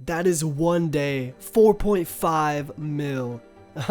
That is one day, 4.5 mil.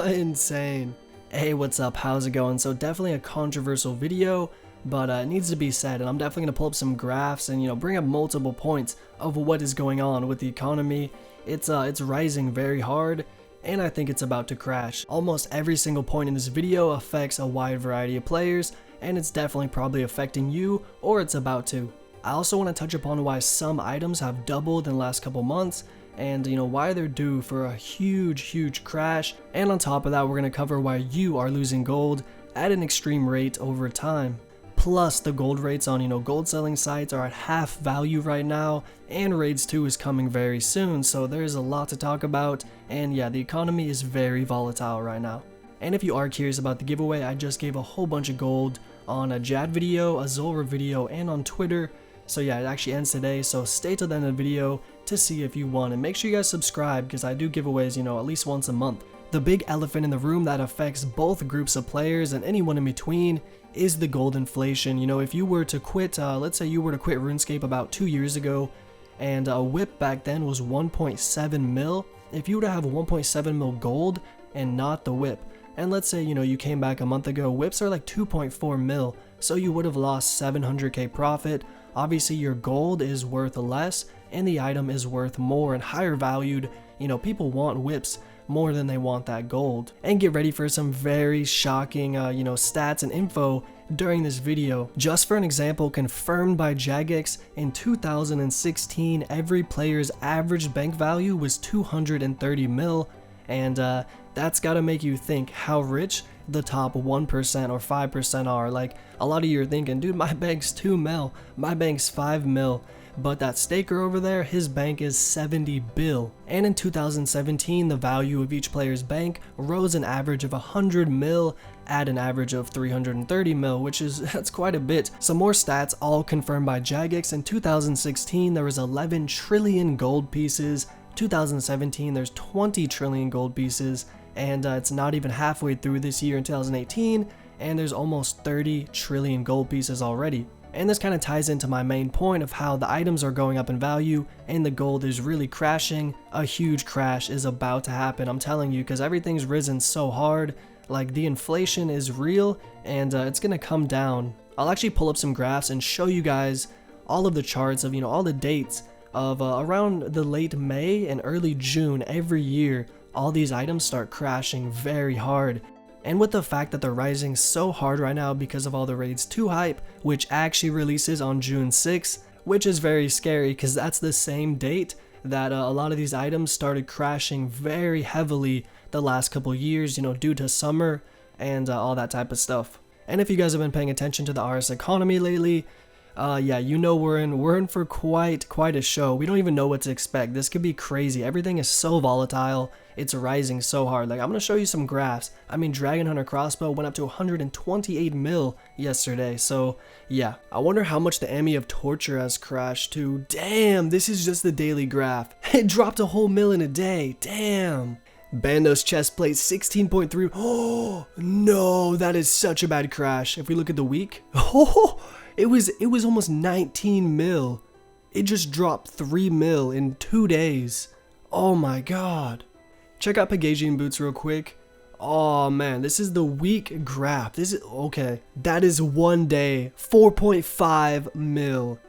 Insane. Hey, what's up? How's it going? So definitely a controversial video, but it needs to be said, and I'm definitely going to pull up some graphs and, bring up multiple points of what is going on with the economy. It's rising very hard, and I think it's about to crash. Almost every single point in this video affects a wide variety of players, and it's definitely probably affecting you, or it's about to. I also want to touch upon why some items have doubled in the last couple months, and why they're due for a huge crash. And on top of that, we're going to cover why you are losing gold at an extreme rate over time. Plus, the gold rates on gold selling sites are at half value right now, and raids 2 is coming very soon, so there's a lot to talk about. And yeah, the economy is very volatile right now. And if you are curious about the giveaway, I just gave a whole bunch of gold on a Jad video, a Zulra video, and on Twitter. So yeah, it actually ends today, so stay till the end of the video to see if you won, and make sure you guys subscribe because I do giveaways, at least once a month. The big elephant in the room that affects both groups of players and anyone in between is the gold inflation. If you were to quit, let's say you were to quit RuneScape about 2 years ago, and a whip back then was 1.7 mil. If you were to have 1.7 mil gold and not the whip, and let's say you came back a month ago, whips are like 2.4 mil, so you would have lost 700k profit. Obviously your gold is worth less and the item is worth more and higher valued. People want whips more than they want that gold. And get ready for some very shocking stats and info during this video. Just for an example, confirmed by Jagex, in 2016 every player's average bank value was 230 mil, and that's gotta make you think how rich the top 1% or 5% are. Like, a lot of you are thinking, dude, my bank's 2 mil, my bank's 5 mil, but that staker over there, his bank is 70 bill. And in 2017, the value of each player's bank rose an average of 100 mil at an average of 330 mil, that's quite a bit. Some more stats, all confirmed by Jagex. In 2016, there was 11 trillion gold pieces. 2017, there's 20 trillion gold pieces, and it's not even halfway through this year in 2018, and there's almost 30 trillion gold pieces already. And this kind of ties into my main point of how the items are going up in value and the gold is really crashing. A huge crash is about to happen, I'm telling you, because everything's risen so hard. Like, the inflation is real, and it's gonna come down. I'll actually pull up some graphs and show you guys all of the charts of all the dates of around the late May and early June every year. All these items start crashing very hard. And with the fact that they're rising so hard right now because of all the raids 2 hype, which actually releases on June 6th, which is very scary because that's the same date that a lot of these items started crashing very heavily the last couple years, due to summer and all that type of stuff. And if you guys have been paying attention to the RS economy lately, yeah, we're in for quite a show. We don't even know what to expect. This could be crazy. Everything is so volatile. It's rising so hard. Like, I'm gonna show you some graphs. I mean, Dragon Hunter crossbow went up to 128 mil yesterday. So yeah, I wonder how much the Army of Torture has crashed to. Damn, this is just the daily graph. It dropped a whole mil in a day. Damn. Bandos chest plate 16.3. Oh no, that is such a bad crash. If we look at the week, it was almost 19 mil. It just dropped 3 mil in 2 days. Oh my god. Check out Pegasian boots real quick. Oh man, this is the week graph. This is okay. That is one day, 4.5 mil.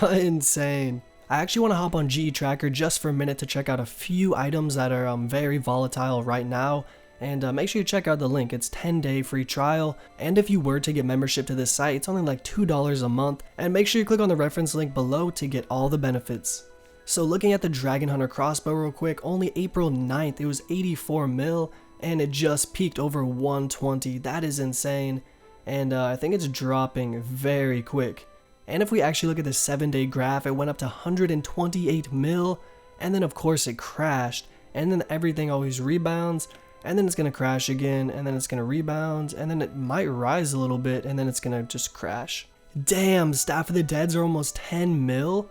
Insane. I actually want to hop on GE Tracker just for a minute to check out a few items that are very volatile right now. And make sure you check out the link. It's 10-day free trial, and if you were to get membership to this site, it's only like $2 a month, and make sure you click on the reference link below to get all the benefits. So looking at the Dragon Hunter crossbow real quick, only April 9th it was 84 mil, and it just peaked over 120. That is insane, and I think it's dropping very quick. And if we actually look at the 7-day graph, it went up to 128 mil, and then of course it crashed, and then everything always rebounds, and then it's going to crash again, and then it's going to rebound, and then it might rise a little bit, and then it's going to just crash. Damn, Staff of the Deads are almost 10 mil?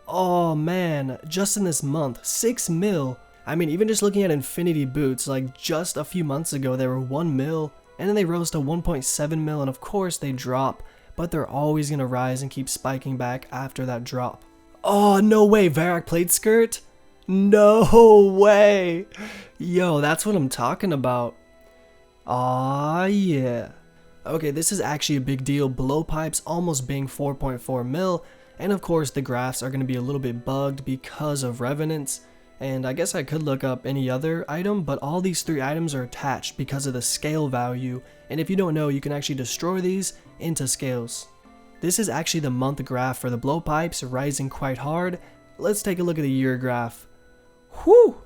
Oh man, just in this month, 6 mil. I mean, even just looking at Infinity Boots, like just a few months ago, they were 1 mil, and then they rose to 1.7 mil, and of course they drop, but they're always going to rise and keep spiking back after that drop. Oh, no way, Varrock plate skirt? No way. Yo, that's what I'm talking about. Aw, yeah. Okay, this is actually a big deal. Blowpipes almost being 4.4 mil. And of course, the graphs are going to be a little bit bugged because of revenants. And I guess I could look up any other item, but all these 3 items are attached because of the scale value. And if you don't know, you can actually destroy these into scales. This is actually the month graph for the blowpipes, rising quite hard. Let's take a look at the year graph. Whew!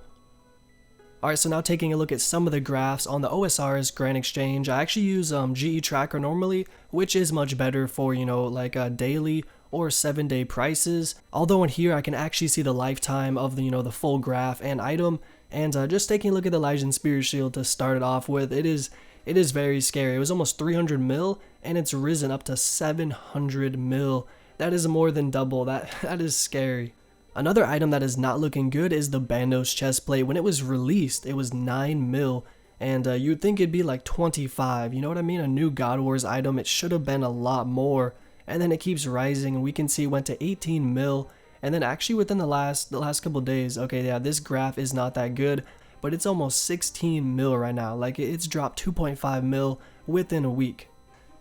Alright, so now taking a look at some of the graphs on the OSRS Grand Exchange. I actually use GE Tracker normally, which is much better for, like daily or 7-day prices. Although in here I can actually see the lifetime of the, the full graph and item. And just taking a look at the Legion Spirit Shield to start it off with, it is very scary. It was almost 300 mil and it's risen up to 700 mil. That is more than double. That is scary. Another item that is not looking good is the Bandos chestplate. When it was released, it was 9 mil, and you'd think it'd be like 25, you know what I mean? A new God Wars item, it should have been a lot more, and then it keeps rising, and we can see it went to 18 mil, and then actually within the last couple days, okay, yeah, this graph is not that good, but it's almost 16 mil right now. Like, it's dropped 2.5 mil within a week.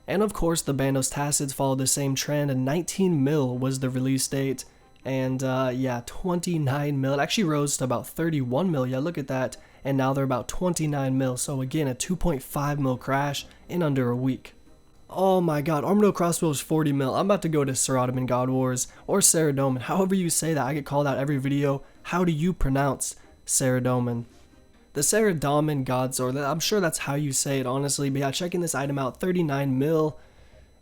And of course, the Bandos Tacids followed the same trend, and 19 mil was the release date. And yeah, 29 mil. It actually rose to about 31 mil. Yeah, look at that. And now they're about 29 mil. So again, a 2.5 mil crash in under a week. Oh my god, Armadillo Crossbow is 40 mil. I'm about to go to Saradomin God Wars or Saradomin. However you say that, I get called out every video. How do you pronounce Saradomin? The Saradomin God Sword, I'm sure that's how you say it, honestly. But yeah, checking this item out, 39 mil.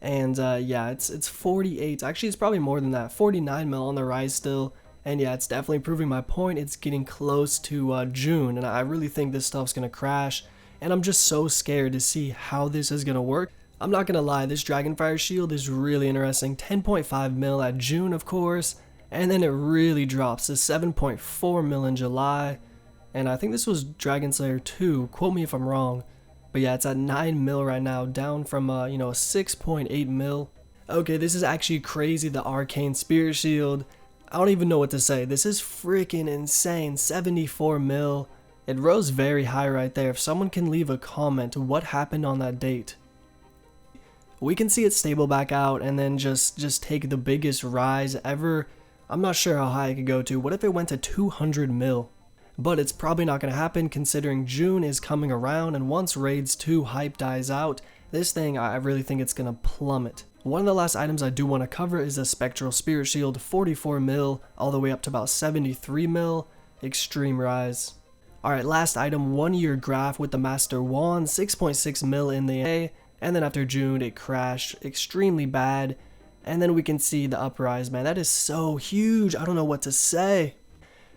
And yeah, it's 48, actually it's probably more than that, 49 mil on the rise still. And yeah, it's definitely proving my point. It's getting close to June, and I really think this stuff's gonna crash. And I'm just so scared to see how this is gonna work. I'm not gonna lie, this Dragonfire Shield is really interesting. 10.5 mil at June, of course, and then it really drops to 7.4 mil in July. And I think this was Dragon Slayer 2, quote me if I'm wrong. But yeah, it's at 9 mil right now, down from, a 6.8 mil. Okay, this is actually crazy, the Arcane Spirit Shield. I don't even know what to say. This is freaking insane, 74 mil. It rose very high right there. If someone can leave a comment, what happened on that date? We can see it stable back out and then just take the biggest rise ever. I'm not sure how high it could go to. What if it went to 200 mil? But it's probably not going to happen considering June is coming around, and once Raids 2 hype dies out, this thing, I really think it's going to plummet. One of the last items I do want to cover is the Spectral Spirit Shield, 44 mil, all the way up to about 73 mil, extreme rise. Alright, last item, 1 year graph with the Master Wand, 6.6 mil in the A, and then after June it crashed extremely bad, and then we can see the uprise, man, that is so huge, I don't know what to say.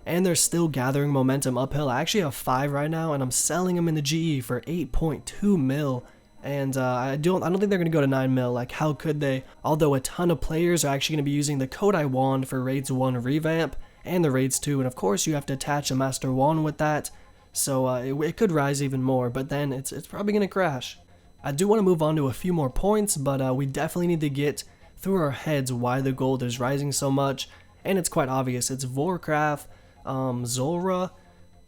And they're still gathering momentum uphill. I actually have 5 right now, and I'm selling them in the GE for 8.2 mil. And I don't think they're going to go to 9 mil. Like, how could they? Although a ton of players are actually going to be using the Kodai Wand for Raids 1 revamp and the Raids 2. And of course, you have to attach a Master Wand with that. So it could rise even more, but then it's probably going to crash. I do want to move on to a few more points, but we definitely need to get through our heads why the gold is rising so much. And it's quite obvious. It's Warcraft, Zulrah,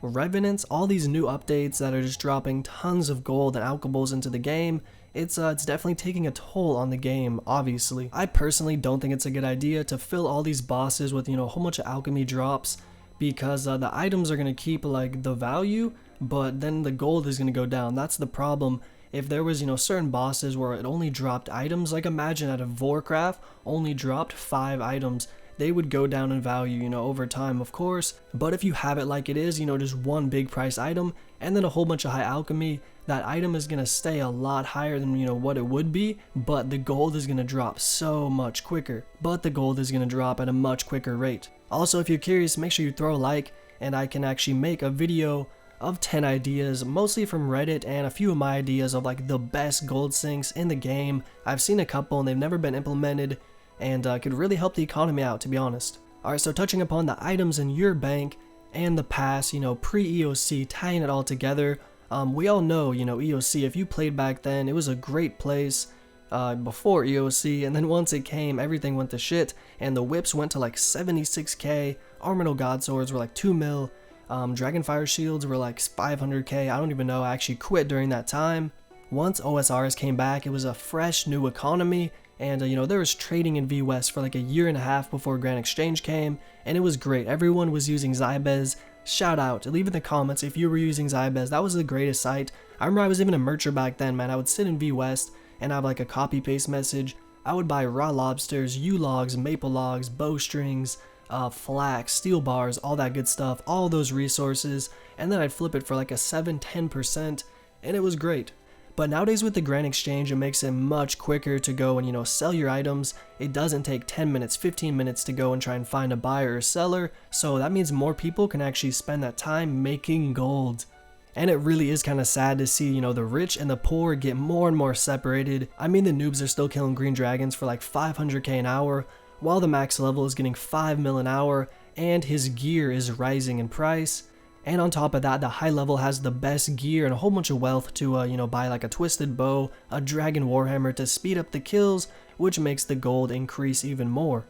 Revenants, all these new updates that are just dropping tons of gold and alchemies into the game. It's definitely taking a toll on the game, obviously. I personally don't think it's a good idea to fill all these bosses with, a whole bunch of alchemy drops, because the items are going to keep, like, the value, but then the gold is going to go down. That's the problem. If there was, certain bosses where it only dropped items, like imagine out of Warcraft only dropped 5 items, they would go down in value, over time, of course. But if you have it like it is, just one big price item and then a whole bunch of high alchemy, that item is going to stay a lot higher than, what it would be, but the gold is going to drop so much quicker. But the gold is going to drop at a much quicker rate. Also, if you're curious, make sure you throw a like, and I can actually make a video of 10 ideas, mostly from Reddit, and a few of my ideas of, like, the best gold sinks in the game. I've seen a couple and they've never been implemented, and could really help the economy out, to be honest. Alright, so touching upon the items in your bank and the pass, pre-EOC, tying it all together, we all know, EOC, if you played back then, it was a great place. before EOC, and then once it came, everything went to shit, and the whips went to like 76k, Armamental God Swords were like 2 mil, Dragonfire Shields were like 500k, I don't even know, I actually quit during that time. Once OSRS came back, it was a fresh new economy, and there was trading in VWest for like a year and a half before Grand Exchange came, and it was great. Everyone was using Zybez. Shout out, leave in the comments if you were using Zybez. That was the greatest site. I remember I was even a mercher back then, man. I would sit in VWest and have like a copy paste message. I would buy raw lobsters, U-logs, maple logs, bowstrings, flax, steel bars, all that good stuff, all those resources, and then I'd flip it for like a 7-10%, and it was great. But nowadays with the Grand Exchange, it makes it much quicker to go and sell your items. It doesn't take 10 minutes, 15 minutes to go and try and find a buyer or seller, so that means more people can actually spend that time making gold. And it really is kind of sad to see, the rich and the poor get more and more separated. I mean, the noobs are still killing green dragons for like 500k an hour, while the max level is getting 5 mil an hour, and his gear is rising in price. And on top of that, the high level has the best gear and a whole bunch of wealth to, buy like a twisted bow, a dragon warhammer to speed up the kills, which makes the gold increase even more.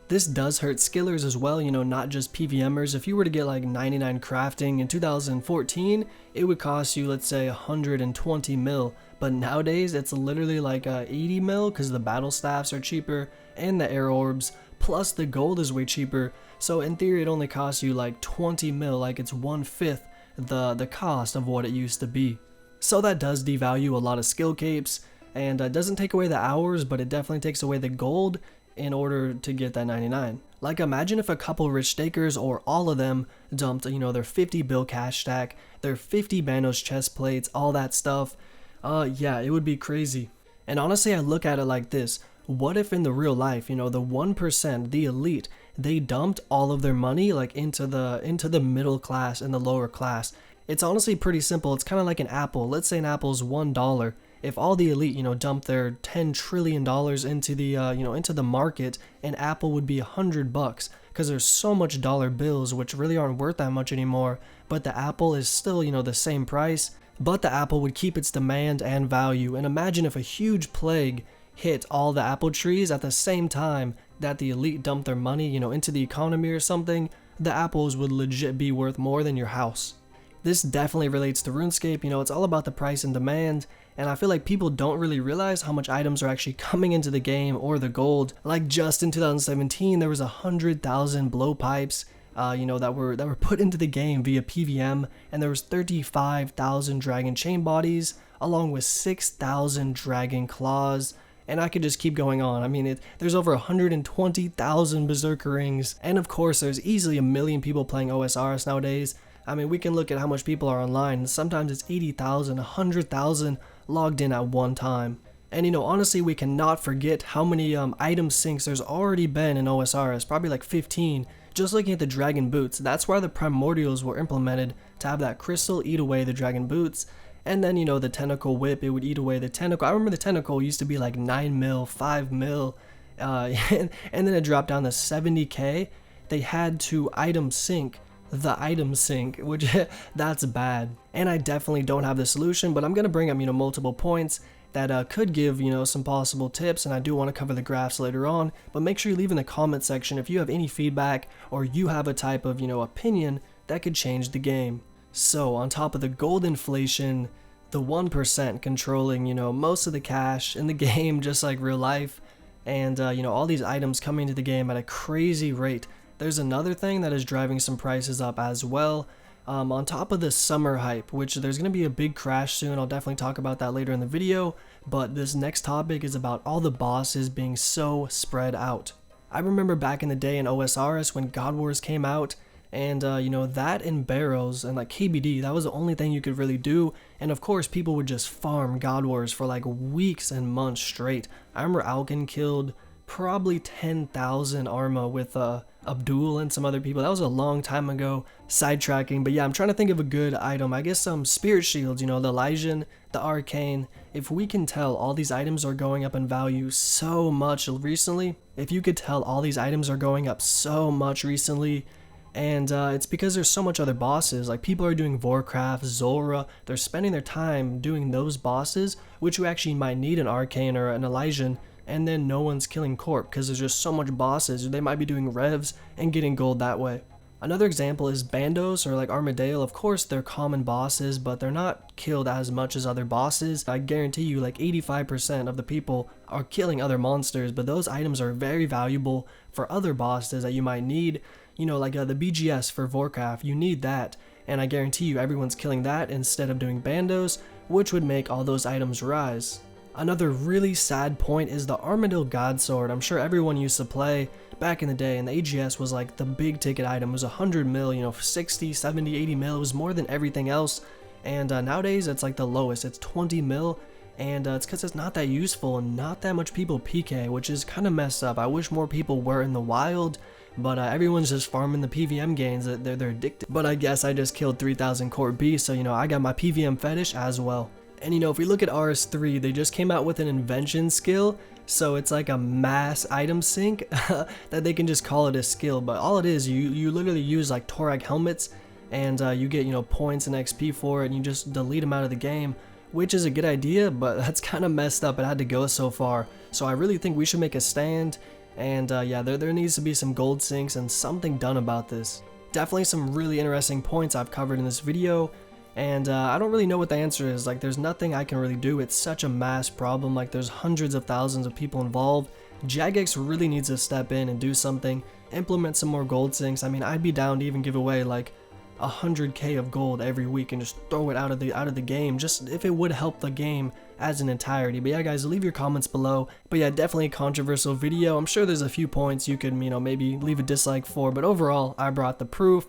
This does hurt skillers as well, not just PVMers. If you were to get like 99 crafting in 2014, it would cost you, let's say, 120 mil. But nowadays, it's literally like 80 mil because the battle staffs are cheaper and the air orbs, plus the gold is way cheaper. So in theory, it only costs you like 20 mil, like it's 1/5 the cost of what it used to be. So that does devalue a lot of skill capes, and it doesn't take away the hours, but it definitely takes away the gold in order to get that 99. Like imagine if a couple rich stakers or all of them dumped, their 50 bill cash stack, their 50 Banos chest plates, all that stuff. Yeah, it would be crazy. And honestly, I look at it like this. What if in the real life, the 1%, the elite, they dumped all of their money like into the middle class and the lower class? It's honestly pretty simple. It's kind of like an apple. Let's say an apple's $1. If all the elite, dump their $10 trillion into the, into the market, an apple would be $100 because there's so much dollar bills which really aren't worth that much anymore. But the apple is still, the same price. But the apple would keep its demand and value. And imagine if a huge plague hit all the apple trees at the same time that the elite dumped their money, into the economy or something. The apples would legit be worth more than your house. This definitely relates to RuneScape. It's all about the price and demand, and I feel like people don't really realize how much items are actually coming into the game or the gold. Like just in 2017, there was 100,000 blowpipes, that were put into the game via PVM, and there was 35,000 dragon chain bodies, along with 6,000 dragon claws. And I could just keep going on. I mean, there's over 120,000 berserker rings, and of course, there's easily 1 million people playing OSRS nowadays. I mean, we can look at how much people are online. Sometimes it's 80,000, 100,000 logged in at one time. And honestly, we cannot forget how many item syncs there's already been in OSRS, probably like 15. Just looking at the dragon boots, that's why the primordials were implemented, to have that crystal eat away the dragon boots. And then, the tentacle whip, it would eat away the tentacle. I remember the tentacle used to be like 9 mil, 5 mil, and then it dropped down to 70k. They had to item sync the item sync, which that's bad. And I definitely don't have the solution, but I'm going to bring up, multiple points that could give, some possible tips, and I do want to cover the graphs later on. But make sure you leave in the comment section if you have any feedback or you have a type of, opinion that could change the game. So on top of the gold inflation, the 1% controlling, most of the cash in the game, just like real life, and all these items coming to the game at a crazy rate. There's another thing that is driving some prices up as well. On top of the summer hype, which there's going to be a big crash soon. I'll definitely talk about that later in the video, but this next topic is about all the bosses being so spread out. I remember back in the day in OSRS when God Wars came out, and that in barrows and like KBD, that was the only thing you could really do. And of course, people would just farm God Wars for like weeks and months straight. I remember Alkin killed probably 10,000 Arma with Abdul and some other people. That was a long time ago. Sidetracking, but yeah, I'm trying to think of a good item. I guess some spirit shields, the Elysian, the Arcane. If we can tell all these items are going up in value so much recently, if you could tell all these items are going up so much recently, And it's because there's so much other bosses. Like, people are doing Warcraft, Zulrah, they're spending their time doing those bosses, which you actually might need an Arcane or an Elysian, and then no one's killing Corp because there's just so much bosses. They might be doing revs and getting gold that way. Another example is Bandos or like Armadale. Of course, they're common bosses, but they're not killed as much as other bosses. I guarantee you like 85% of the people are killing other monsters, but those items are very valuable for other bosses that you might need. You know, like the BGS for Warcraft, you need that, and I guarantee you everyone's killing that instead of doing Bandos, which would make all those items rise. Another really sad point is the Armadale God Sword. I'm sure everyone used to play back in the day, and the AGS was like the big ticket item. It was 100 mil, you know, 60, 70, 80 mil. It was more than everything else, and nowadays it's like the lowest. It's 20 mil, and it's because it's not that useful and not that much people PK, which is kind of messed up. I wish more people were in the wild, but everyone's just farming the PVM gains. They're addicted. But I guess I just killed 3,000 Corp B, so you know, I got my PVM fetish as well. And you know, if we look at RS3, they just came out with an invention skill, so it's like a mass item sync that they can just call it a skill, but all it is, you literally use like Torag helmets, and you get, you know, points and XP for it, and you just delete them out of the game, which is a good idea, but that's kind of messed up. It had to go so far, so I really think we should make a stand, and yeah, there needs to be some gold syncs and something done about this. Definitely some really interesting points I've covered in this video. And I don't really know what the answer is. Like, there's nothing I can really do. It's such a mass problem. Like, there's hundreds of thousands of people involved. Jagex really needs to step in and do something, implement some more gold sinks. I mean, I'd be down to even give away like 100k of gold every week and just throw it out of the game, just if it would help the game as an entirety. But yeah, guys, leave your comments below. But yeah, definitely a controversial video. I'm sure there's a few points you could, you know, maybe leave a dislike for, but overall, I brought the proof.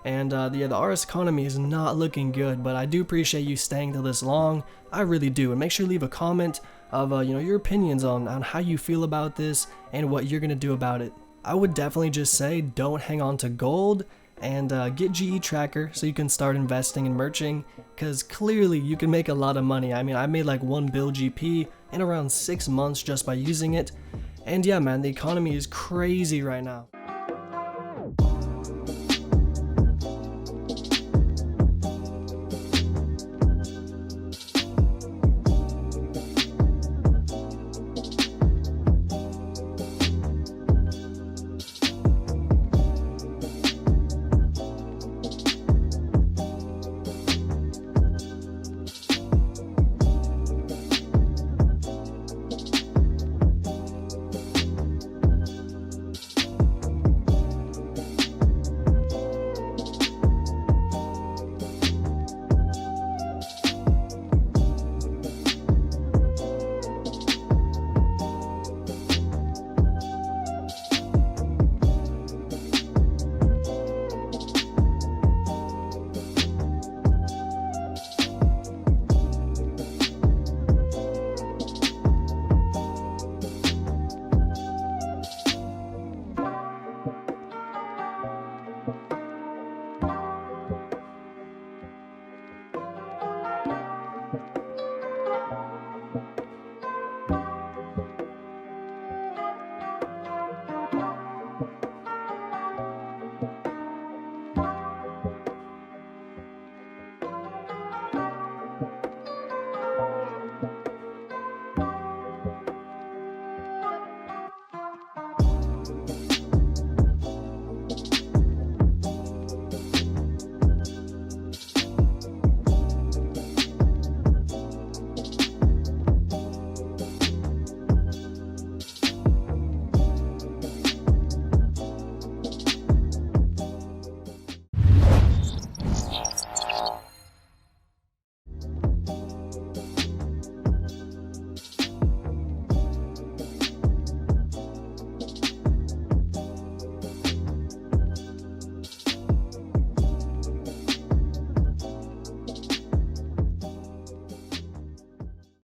And yeah, the RS economy is not looking good, but I do appreciate you staying till this long. I really do. And make sure you leave a comment of you know, your opinions on how you feel about this and what you're gonna do about it. I would definitely just say don't hang on to gold, and get GE Tracker so you can start investing in merching, because clearly you can make a lot of money. I mean, I made like 1 bill GP in around 6 months just by using it. And yeah, man, the economy is crazy right now.